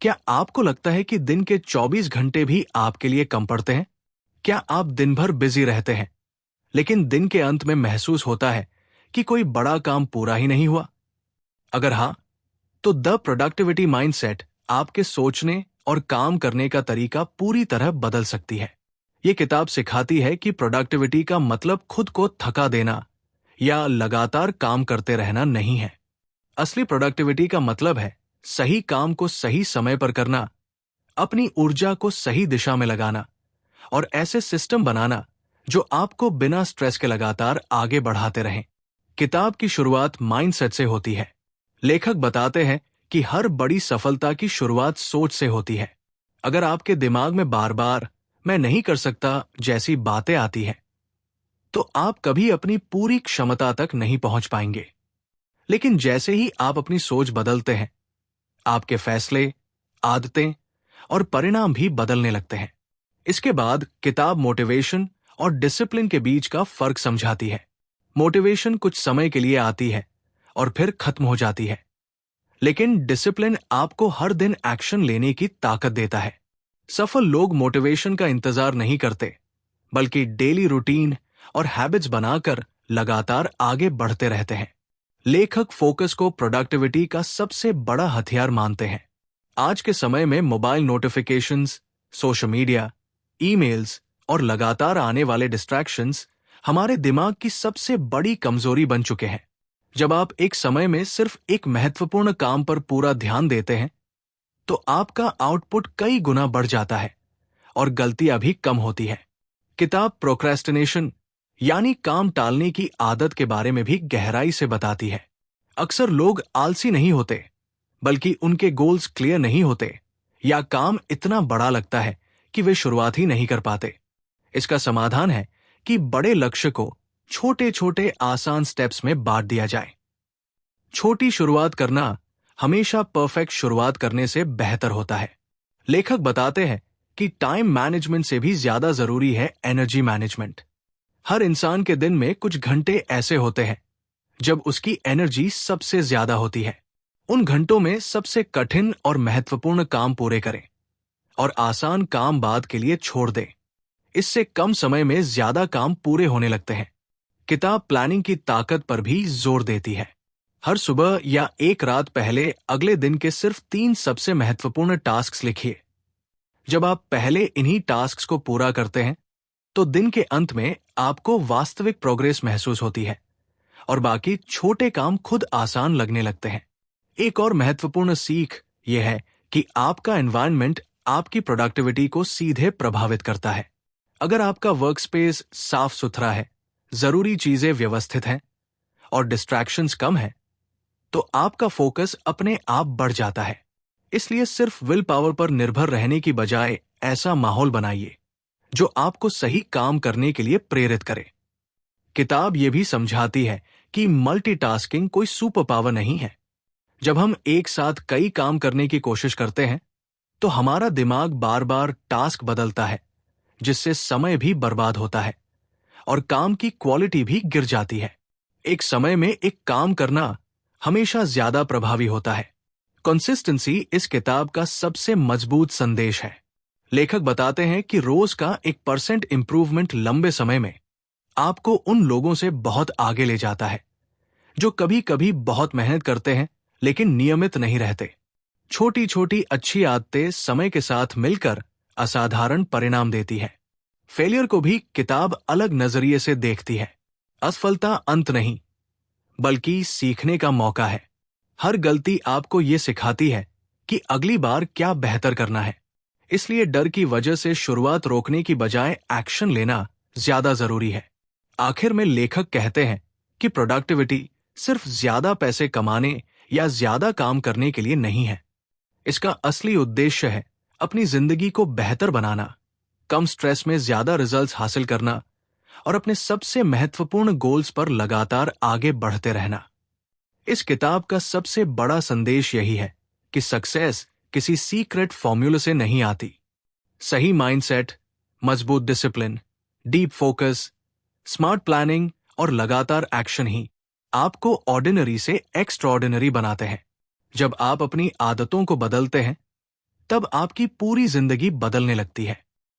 क्या आपको लगता है कि दिन के 24 घंटे भी आपके लिए कम पड़ते हैं? क्या आप दिन भर बिजी रहते हैं, लेकिन दिन के अंत में महसूस होता है कि कोई बड़ा काम पूरा ही नहीं हुआ? अगर हाँ, तो द प्रोडक्टिविटी माइंडसेट आपके सोचने और काम करने का तरीका पूरी तरह बदल सकती है। ये किताब सिखाती है कि प्रोडक्टिविटी का मतलब खुद को थका देना या लगातार काम करते रहना नहीं है। असली प्रोडक्टिविटी का मतलब है सही काम को सही समय पर करना, अपनी ऊर्जा को सही दिशा में लगाना और ऐसे सिस्टम बनाना जो आपको बिना स्ट्रेस के लगातार आगे बढ़ाते रहें। किताब की शुरुआत माइंडसेट से होती है। लेखक बताते हैं कि हर बड़ी सफलता की शुरुआत सोच से होती है। अगर आपके दिमाग में बार बार मैं नहीं कर सकता जैसी बातें आती हैं, तो आप कभी अपनी पूरी क्षमता तक नहीं पहुंच पाएंगे। लेकिन जैसे ही आप अपनी सोच बदलते हैं, आपके फैसले, आदतें और परिणाम भी बदलने लगते हैं। इसके बाद किताब मोटिवेशन और डिसिप्लिन के बीच का फर्क समझाती है। मोटिवेशन कुछ समय के लिए आती है और फिर खत्म हो जाती है, लेकिन डिसिप्लिन आपको हर दिन एक्शन लेने की ताकत देता है। सफल लोग मोटिवेशन का इंतजार नहीं करते, बल्कि डेली रूटीन और हैबिट्स बनाकर लगातार आगे बढ़ते रहते हैं। लेखक फोकस को प्रोडक्टिविटी का सबसे बड़ा हथियार मानते हैं। आज के समय में mobile notifications, social media, emails और लगातार आने वाले डिस्ट्रैक्शंस हमारे दिमाग की सबसे बड़ी कमजोरी बन चुके हैं। जब आप एक समय में सिर्फ एक महत्वपूर्ण काम पर पूरा ध्यान देते हैं, तो आपका आउटपुट कई गुना बढ़ जाता है और गलतियां भी कम होती है। किताब प्रोक्रेस्टिनेशन यानी काम टालने की आदत के बारे में भी गहराई से बताती है। अक्सर लोग आलसी नहीं होते, बल्कि उनके गोल्स क्लियर नहीं होते या काम इतना बड़ा लगता है कि वे शुरुआत ही नहीं कर पाते। इसका समाधान है कि बड़े लक्ष्य को छोटे छोटे आसान स्टेप्स में बांट दिया जाए। छोटी शुरुआत करना हमेशा परफेक्ट शुरुआत करने से बेहतर होता है। लेखक बताते हैं कि टाइम मैनेजमेंट से भी ज्यादा जरूरी है एनर्जी मैनेजमेंट। हर इंसान के दिन में कुछ घंटे ऐसे होते हैं जब उसकी एनर्जी सबसे ज्यादा होती है। उन घंटों में सबसे कठिन और महत्वपूर्ण काम पूरे करें और आसान काम बाद के लिए छोड़ दें। इससे कम समय में ज्यादा काम पूरे होने लगते हैं। किताब प्लानिंग की ताकत पर भी जोर देती है। हर सुबह या एक रात पहले अगले दिन के सिर्फ 3 सबसे महत्वपूर्ण टास्क लिखिए। जब आप पहले इन्हीं टास्क को पूरा करते हैं, तो दिन के अंत में आपको वास्तविक प्रोग्रेस महसूस होती है और बाकी छोटे काम खुद आसान लगने लगते हैं। एक और महत्वपूर्ण सीख यह है कि आपका एनवायरनमेंट आपकी प्रोडक्टिविटी को सीधे प्रभावित करता है। अगर आपका वर्क स्पेस साफ सुथरा है, जरूरी चीजें व्यवस्थित हैं और डिस्ट्रैक्शंस कम है, तो आपका फोकस अपने आप बढ़ जाता है। इसलिए सिर्फ विल पावर पर निर्भर रहने की बजाय ऐसा माहौल बनाइए जो आपको सही काम करने के लिए प्रेरित करे। किताब ये भी समझाती है कि मल्टीटास्किंग कोई सुपर पावर नहीं है। जब हम एक साथ कई काम करने की कोशिश करते हैं, तो हमारा दिमाग बार बार टास्क बदलता है, जिससे समय भी बर्बाद होता है और काम की क्वालिटी भी गिर जाती है। एक समय में एक काम करना हमेशा ज्यादा प्रभावी होता है। कंसिस्टेंसी इस किताब का सबसे मजबूत संदेश है। लेखक बताते हैं कि रोज का 1% इंप्रूवमेंट लंबे समय में आपको उन लोगों से बहुत आगे ले जाता है जो कभी कभी बहुत मेहनत करते हैं लेकिन नियमित नहीं रहते। छोटी छोटी अच्छी आदतें समय के साथ मिलकर असाधारण परिणाम देती है। फेलियर को भी किताब अलग नजरिए से देखती है। असफलता अंत नहीं, बल्कि सीखने का मौका है। हर गलती आपको ये सिखाती है कि अगली बार क्या बेहतर करना है। इसलिए डर की वजह से शुरुआत रोकने की बजाय एक्शन लेना ज्यादा जरूरी है। आखिर में लेखक कहते हैं कि प्रोडक्टिविटी सिर्फ ज्यादा पैसे कमाने या ज्यादा काम करने के लिए नहीं है। इसका असली उद्देश्य है अपनी जिंदगी को बेहतर बनाना, कम स्ट्रेस में ज्यादा रिजल्ट्स हासिल करना और अपने सबसे महत्वपूर्ण गोल्स पर लगातार आगे बढ़ते रहना। इस किताब का सबसे बड़ा संदेश यही है कि सक्सेस किसी सीक्रेट फॉर्मूले से नहीं आती। सही माइंडसेट, मजबूत discipline, deep focus, smart planning और लगातार एक्शन ही आपको ऑर्डिनरी से एक्स्ट्राऑर्डिनरी बनाते हैं। जब आप अपनी आदतों को बदलते हैं, तब आपकी पूरी जिंदगी बदलने लगती है।